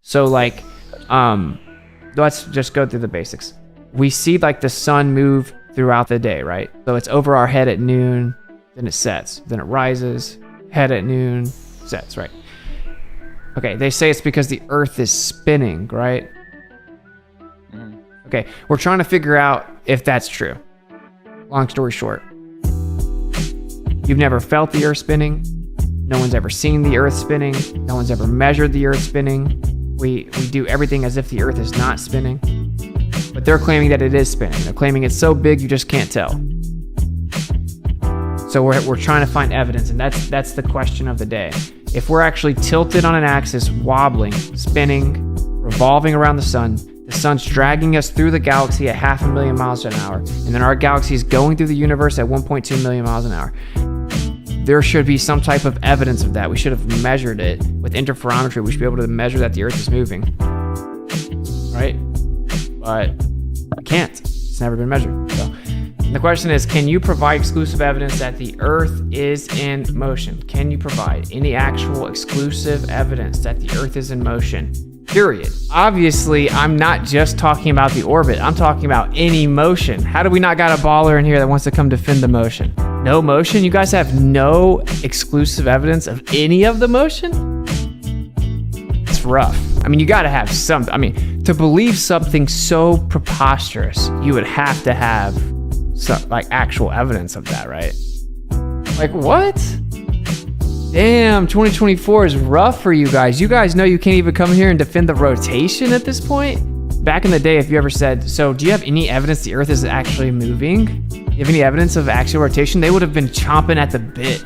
So like, let's just go through the basics. We see like the sun move throughout the day, right? So it's over our head at noon, then it sets, then it rises, head at noon, sets, right? Okay, they say it's because the earth is spinning, right? Okay, we're trying to figure out if that's true. Long story short, you've never felt the earth spinning. No one's ever seen the earth spinning. No one's ever measured the earth spinning. We do everything as if the earth is not spinning. But they're claiming that it is spinning. They're claiming it's so big you just can't tell. So we're trying to find evidence, and that's the question of the day. If we're actually tilted on an axis, wobbling, spinning, revolving around the sun's dragging us through the galaxy at 500,000 miles an hour, and then our galaxy is going through the universe at 1.2 million miles an hour. There should be some type of evidence of that. We should have measured it with interferometry. We should be able to measure that the Earth is moving, right? But we can't. It's never been measured. So the question is, can you provide exclusive evidence that the Earth is in motion? Can you provide any actual exclusive evidence that the Earth is in motion? Period. Obviously, I'm not just talking about the orbit. I'm talking about any motion. How do we not got a baller in here that wants to come defend the motion? No motion? You guys have no exclusive evidence of any of the motion? It's rough. I mean, you got to have some. I mean, to believe something so preposterous, you would have to have some, like, actual evidence of that, right? Like, what? Damn, 2024 is rough for you guys. You guys know you can't even come here and defend the rotation at this point? Back in the day, if you ever said, so do you have any evidence the Earth is actually moving? Do you have any evidence of actual rotation? They would have been chomping at the bit.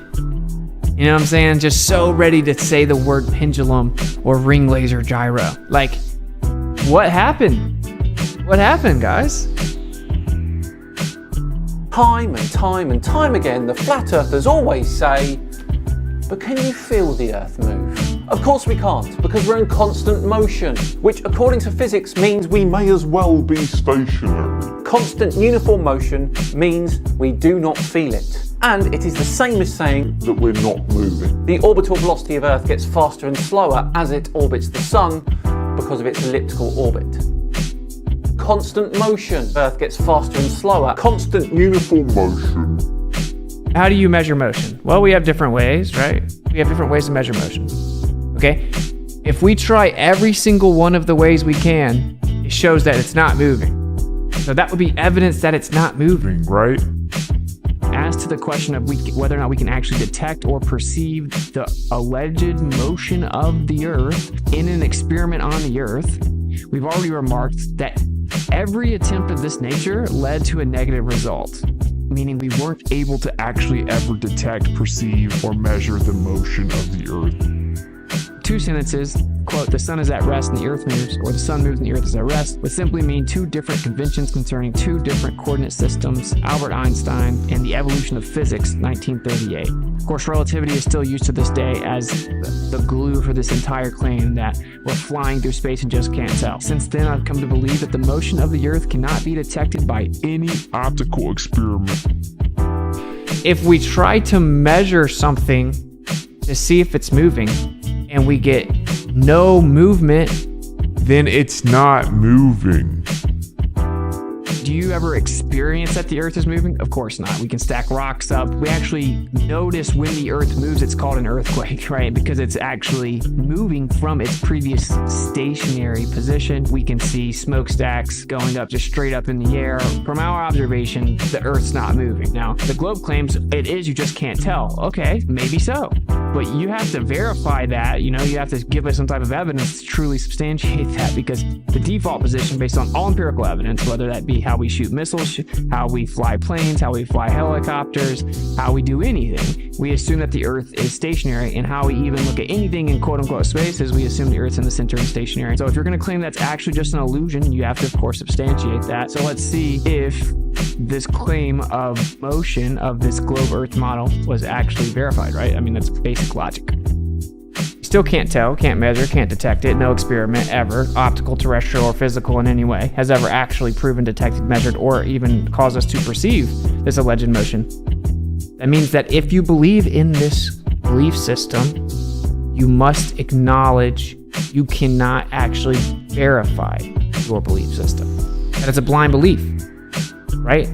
You know what I'm saying? Just so ready to say the word pendulum or ring laser gyro. Like, what happened? What happened, guys? Time and time and time again, the flat earthers always say, but can you feel the Earth move? Of course we can't, because we're in constant motion, which according to physics means we may as well be stationary. Constant uniform motion means we do not feel it. And it is the same as saying that we're not moving. The orbital velocity of Earth gets faster and slower as it orbits the Sun because of its elliptical orbit. Constant motion. Earth gets faster and slower. Constant uniform motion. How do you measure motion? Well, we have different ways, right? We have different ways to measure motion. Okay? If we try every single one of the ways we can, it shows that it's not moving. So that would be evidence that it's not moving, right? As to the question of whether or not we can actually detect or perceive the alleged motion of the Earth in an experiment on the Earth, we've already remarked that every attempt of this nature led to a negative result. Meaning we weren't able to actually ever detect, perceive, or measure the motion of the Earth. Two sentences, quote, the sun is at rest and the Earth moves, or the sun moves and the Earth is at rest, would simply mean two different conventions concerning two different coordinate systems, Albert Einstein and the evolution of physics, 1938. Of course, relativity is still used to this day as the glue for this entire claim that we're flying through space and just can't tell. Since then, I've come to believe that the motion of the Earth cannot be detected by any optical experiment. If we try to measure something to see if it's moving, and we get no movement, then it's not moving. Do you ever experience that the Earth is moving? Of course not. We can stack rocks up. We actually notice when the Earth moves. It's called an earthquake, right? Because it's actually moving from its previous stationary position. We can see smokestacks going up just straight up in the air. From our observation, the Earth's not moving. Now, the globe claims it is, you just can't tell. Okay, maybe so. But you have to verify that, you have to give us some type of evidence to truly substantiate that, because the default position based on all empirical evidence, whether that be how we shoot missiles, how we fly planes, how we fly helicopters, how we do anything, we assume that the Earth is stationary, and how we even look at anything in quote unquote space is we assume the Earth's in the center and stationary. So if you're going to claim that's actually just an illusion, you have to of course substantiate that. So let's see if this claim of motion of this globe Earth model was actually verified, right? I mean, that's basic logic. Still can't tell, can't measure, can't detect it. No experiment ever, optical, terrestrial, or physical in any way, has ever actually proven, detected, measured, or even caused us to perceive this alleged motion. That means that if you believe in this belief system, you must acknowledge you cannot actually verify your belief system. That is a blind belief, right?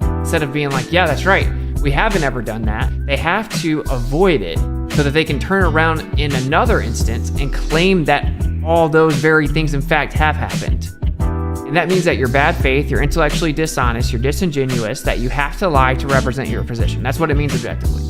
Instead of being like, yeah, that's right, we haven't ever done that, they have to avoid it so that they can turn around in another instance and claim that all those very things in fact have happened. And that means that you're bad faith, you're intellectually dishonest, you're disingenuous, that you have to lie to represent your position. That's what it means objectively.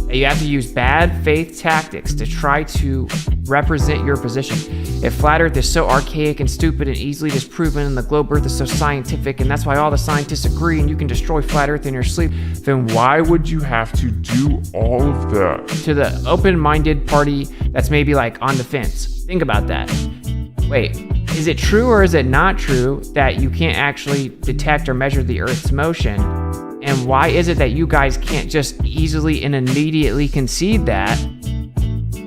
That you have to use bad faith tactics to try to represent your position. If flat earth is so archaic and stupid and easily disproven, and the globe earth is so scientific, and that's why all the scientists agree, and you can destroy flat earth in your sleep, then why would you have to do all of that? To the open-minded party that's maybe like on the fence, think about that. Wait, is it true or is it not true that you can't actually detect or measure the Earth's motion? And why is it that you guys can't just easily and immediately concede that?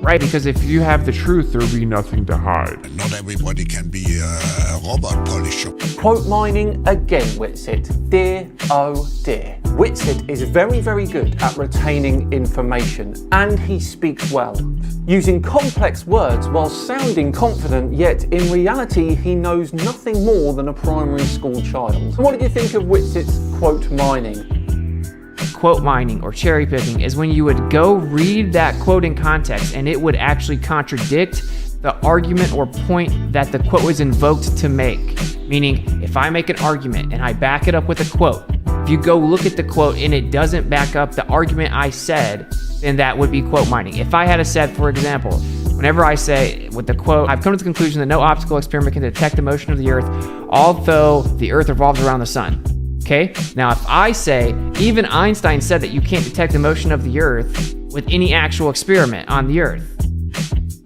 Right, because if you have the truth, there'll be nothing to hide. Not everybody can be a robot polisher. Quote mining again, Whitsitt. Dear, oh dear. Whitsitt is very, very good at retaining information, and he speaks well, using complex words while sounding confident, yet in reality he knows nothing more than a primary school child. What did you think of Whitsitt's quote mining? Quote mining or cherry picking is when you would go read that quote in context and it would actually contradict the argument or point that the quote was invoked to make. Meaning, if I make an argument and I back it up with a quote, if you go look at the quote and it doesn't back up the argument I said, then that would be quote mining. If I had said, for example, whenever I say with the quote, I've come to the conclusion that no optical experiment can detect the motion of the Earth, although the Earth revolves around the sun. Okay, now if I say, even Einstein said that you can't detect the motion of the Earth with any actual experiment on the Earth,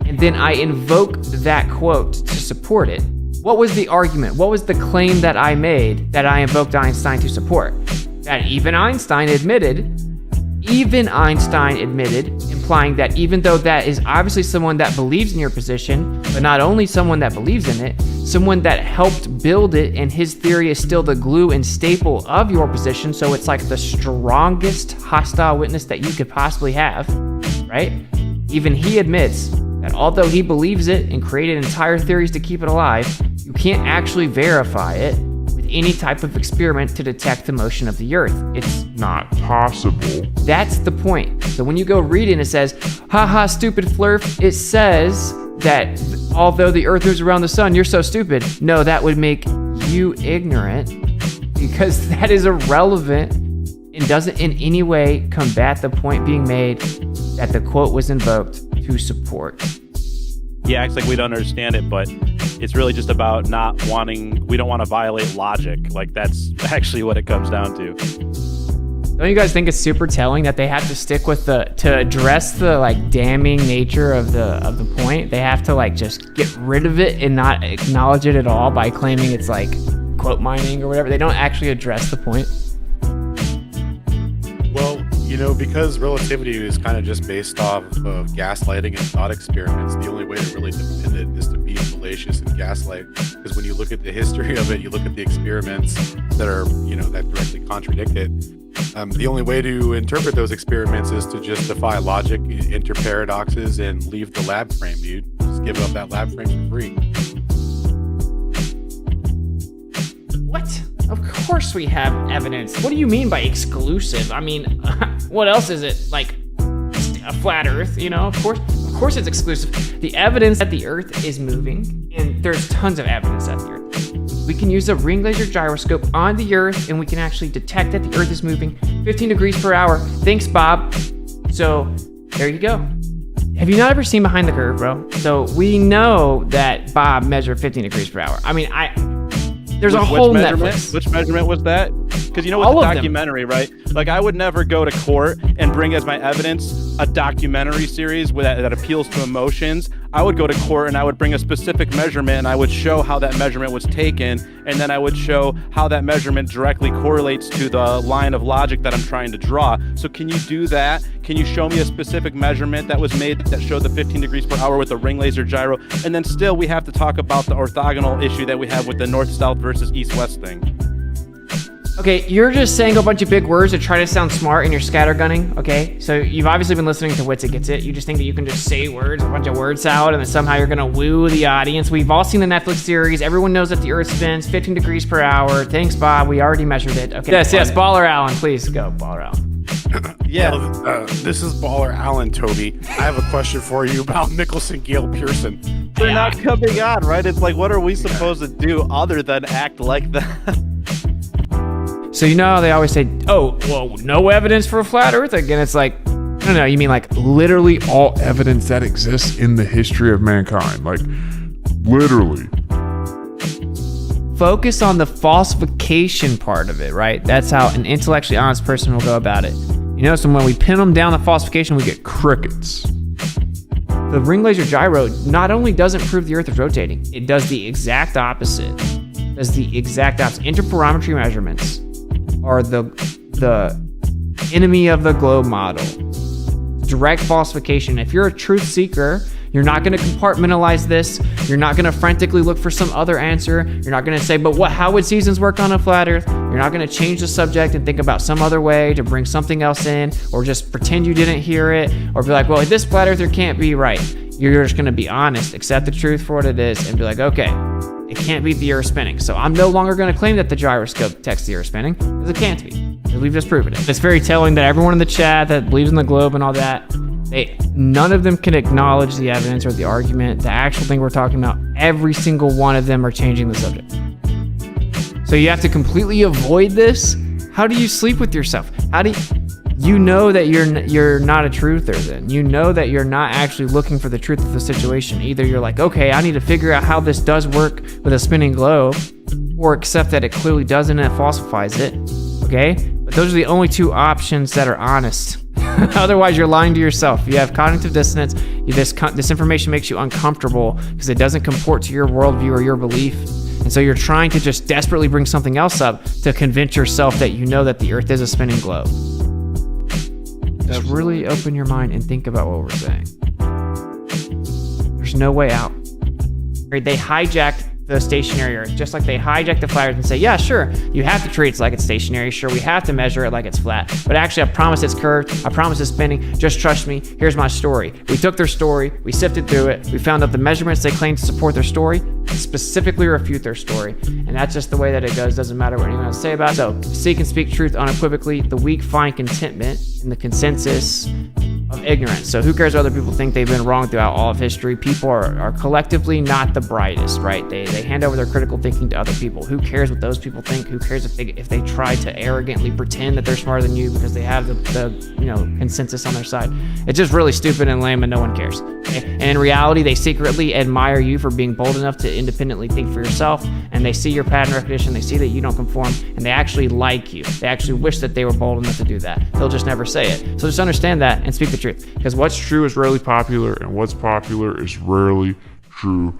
and then I invoke that quote to support it, what was the argument? What was the claim that I made that I invoked Einstein to support? That even Einstein admitted, implying that even though that is obviously someone that believes in your position, but not only someone that believes in it, someone that helped build it, and his theory is still the glue and staple of your position, so it's like the strongest hostile witness that you could possibly have, right? Even he admits that although he believes it and created entire theories to keep it alive, you can't actually verify it with any type of experiment to detect the motion of the Earth. It's Not possible. That's the point. So when you go read it and it says, haha, stupid flurf, it says that although the Earth moves around the sun, you're so stupid. No, that would make you ignorant, because that is irrelevant and doesn't in any way combat the point being made that the quote was invoked to support. He acts like we don't understand it, but it's really just about we don't want to violate logic. Like, that's actually what it comes down to. Don't you guys think it's super telling that they have to stick with to address the like damning nature of the point, they have to like just get rid of it and not acknowledge it at all by claiming it's like quote mining or whatever. They don't actually address the point. Well, because relativity is kind of just based off of gaslighting and thought experiments, the only way to really defend it is to be fallacious and gaslight. Because when you look at the history of it, you look at the experiments that are, that directly contradict it. The only way to interpret those experiments is to just defy logic, enter paradoxes, and leave the lab frame, dude. Just give up that lab frame for free. What? Of course we have evidence. What do you mean by exclusive? I mean, what else is it? Like a flat Earth, Of course it's exclusive. The evidence that the Earth is moving, and there's tons of evidence that the Earth. We can use a ring laser gyroscope on the Earth, and we can actually detect that the Earth is moving 15 degrees per hour. Thanks, Bob. So there you go. Have you not ever seen Behind the Curve, bro? So we know that Bob measured 15 degrees per hour. I mean, there's a whole Netflix. Which measurement was that? Because with All the of documentary, right? Like, I would never go to court and bring as my evidence a documentary series that appeals to emotions. I would go to court and I would bring a specific measurement and I would show how that measurement was taken, and then I would show how that measurement directly correlates to the line of logic that I'm trying to draw. So can you do that? Can you show me a specific measurement that was made that showed the 15 degrees per hour with the ring laser gyro? And then still we have to talk about the orthogonal issue that we have with the north-south versus east-west thing. Okay, you're just saying a bunch of big words to try to sound smart and you're scattergunning, okay? So you've obviously been listening to Wits It Gets It. You just think that you can just say words, a bunch of word salad, and then somehow you're gonna woo the audience. We've all seen the Netflix series. Everyone knows that the Earth spins 15 degrees per hour. Thanks, Bob. We already measured it. Okay. Yes, Baller Allen. Please go, Baller Allen. This is Baller Allen, Toby. I have a question for you about Nicholson Gale Pearson. They're not coming on, right? It's like, what are we supposed to do other than act like that? So you know how they always say, oh, well, no evidence for a flat Earth again. It's like, no, you mean like Literally all evidence that exists in the history of mankind. Like, literally. focus on the falsification part of it, right? That's how an intellectually honest person will go about it. You notice when we pin them down the falsification, we get crickets. The ring laser gyro not only doesn't prove the Earth is rotating, it does the exact opposite. It does the exact opposite. Interferometry measurements are the enemy of the globe model. Direct falsification. If you're a truth seeker, you're not going to compartmentalize this. You're not going to frantically look for some other answer. You're not going to say, but how would seasons work on a flat Earth? You're not going to change the subject and think about some other way to bring something else in, or just pretend you didn't hear it, or be like, well, this flat Earther can't be right. You're just going to be honest, accept the truth for what it is, and be like, okay, it can't be the Earth spinning. So I'm no longer going to claim that the gyroscope detects the Earth spinning, because it can't be. We've just proven it. It's very telling that everyone in the chat that believes in the globe and all that, none of them can acknowledge the evidence or the argument, the actual thing we're talking about. Every single one of them are changing the subject. So you have to completely avoid this. How do you sleep with yourself? How do you know that you're not a truther then? You know that you're not actually looking for the truth of the situation. Either you're like, okay, I need to figure out how this does work with a spinning globe, or accept that it clearly doesn't and it falsifies it. Okay? But those are the only two options that are honest. Otherwise, you're lying to yourself. You have cognitive dissonance. This information makes you uncomfortable because it doesn't comport to your worldview or your belief. And so you're trying to just desperately bring something else up to convince yourself that you know that the Earth is a spinning globe. Just really open your mind and think about what we're saying. There's no way out. They hijacked the stationary Earth, just like they hijack the flat Earth and say, yeah, sure, you have to treat it like it's stationary. Sure, we have to measure it like it's flat. But actually, I promise it's curved. I promise it's spinning. Just trust me. Here's my story. We took their story. We sifted through it. We found that the measurements they claim to support their story specifically refute their story. And that's just the way that it goes. Doesn't matter what anyone else say about it. So seek and speak truth unequivocally. The weak find contentment in the consensus of ignorance. So who cares what other people think? They've been wrong throughout all of history. People are collectively not the brightest, right? They hand over their critical thinking to other people. Who cares what those people think? Who cares if they try to arrogantly pretend that they're smarter than you because they have the consensus on their side? It's just really stupid and lame, and no one cares. Okay? And in reality, they secretly admire you for being bold enough to independently think for yourself, and they see your pattern recognition, they see that you don't conform, and they actually like you. They actually wish that they were bold enough to do that. They'll just never say it. So just understand that and speak the truth, because what's true is rarely popular, and what's popular is rarely true.